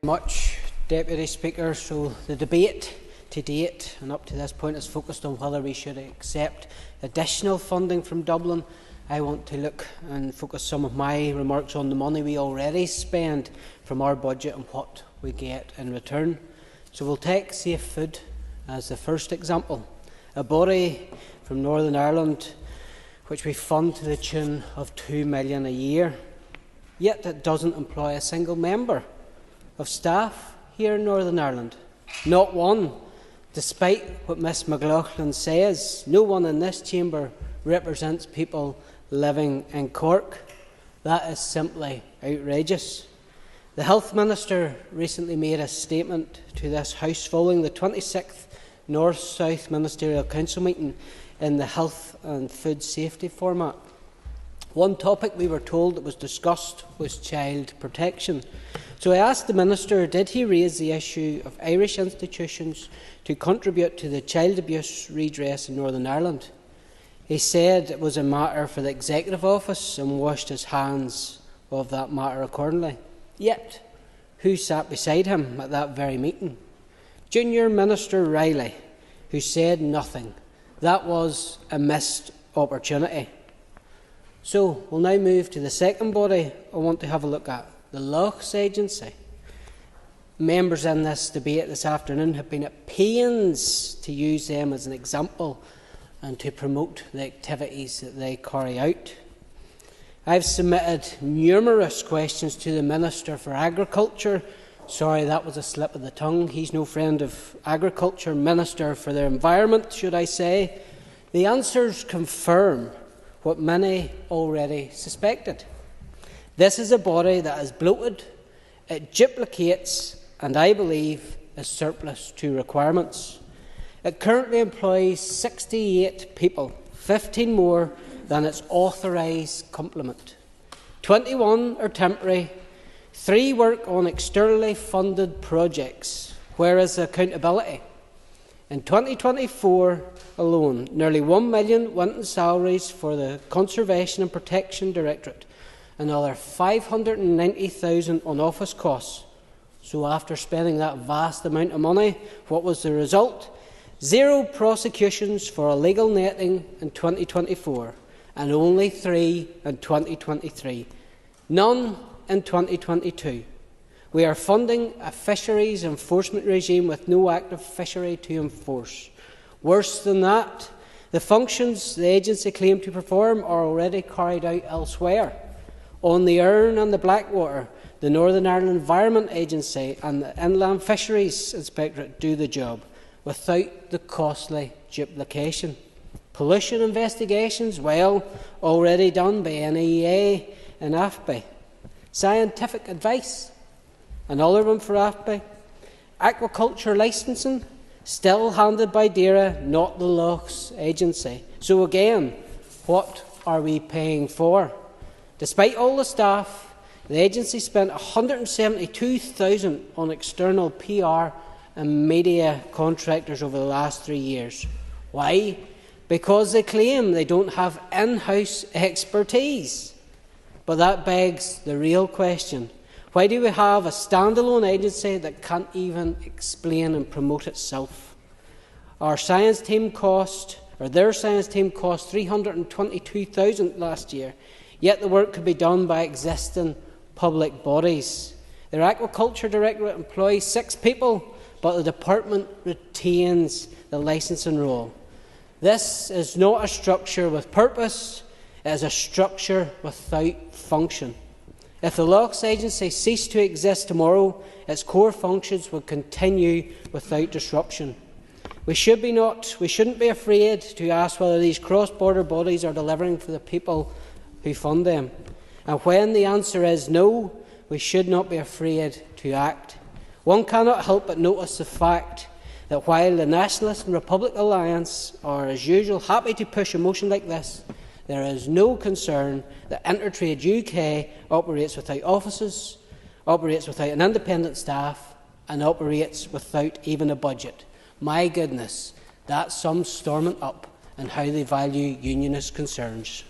Much, Deputy Speaker. So the debate to date and up to this point is focused on whether we should accept additional funding from Dublin. I want to look and focus some of my remarks on the money we already spend from our budget and what we get in return. So we'll take Safe Food as the first example, a body from Northern Ireland which we fund to the tune of £2 million a year, yet it doesn't employ a single member of staff here in Northern Ireland. Not one. Despite what Ms McLaughlin says, no one in this chamber represents people living in Cork. That is simply outrageous. The Health Minister recently made a statement to this House following the 26th North-South Ministerial Council meeting in the Health and Food Safety format. One topic we were told that was discussed was child protection. So I asked the Minister, did he raise the issue of Irish institutions to contribute to the child abuse redress in Northern Ireland? He said it was a matter for the Executive Office and washed his hands of that matter accordingly. Yet, who sat beside him at that very meeting? Junior Minister Riley, who said nothing. That was a missed opportunity. So we'll now move to the second body I want to have a look at, the Loughs Agency. Members in this debate this afternoon have been at pains to use them as an example and to promote the activities that they carry out. I've submitted numerous questions to the Minister for Agriculture. Sorry, that was a slip of the tongue. He's no friend of Agriculture. Minister for the Environment, should I say. The answers confirm what many already suspected. This is a body that is bloated, it duplicates, and I believe is surplus to requirements. It currently employs 68 people, 15 more than its authorised complement. 21 are temporary, 3 work on externally funded projects. Where is the accountability? In 2024 alone, nearly £1 million went in salaries for the Conservation and Protection Directorate, another £590,000 on office costs. So after spending that vast amount of money, what was the result? 0 prosecutions for illegal netting in 2024 and only 3 in 2023. None in 2022. We are funding a fisheries enforcement regime with no active fishery to enforce. Worse than that, the functions the agency claimed to perform are already carried out elsewhere. On the Erne and the Blackwater, the Northern Ireland Environment Agency and the Inland Fisheries Inspectorate do the job without the costly duplication. Pollution investigations, well, already done by NEA and AFBI. Scientific advice, another one for AFBI. Aquaculture licensing, still handed by DAERA, not the Loughs Agency. So again, what are we paying for? Despite all the staff, the agency spent £172,000 on external PR and media contractors over the last 3 years. Why? Because they claim they don't have in-house expertise. But that begs the real question. Why do we have a standalone agency that can't even explain and promote itself? Their science team cost £322,000 last year, yet the work could be done by existing public bodies. Their Aquaculture Directorate employs 6 people, but the department retains the licensing role. This is not a structure with purpose, it is a structure without function. If the Loughs Agency ceased to exist tomorrow, its core functions would continue without disruption. We shouldn't be afraid to ask whether these cross-border bodies are delivering for the people who fund them. And when the answer is no, we should not be afraid to act. One cannot help but notice the fact that while the Nationalist and Republic Alliance are, as usual, happy to push a motion like this, there is no concern that Intertrade UK operates without offices, operates without an independent staff, and operates without even a budget. My goodness, that's some storming up in how they value unionist concerns.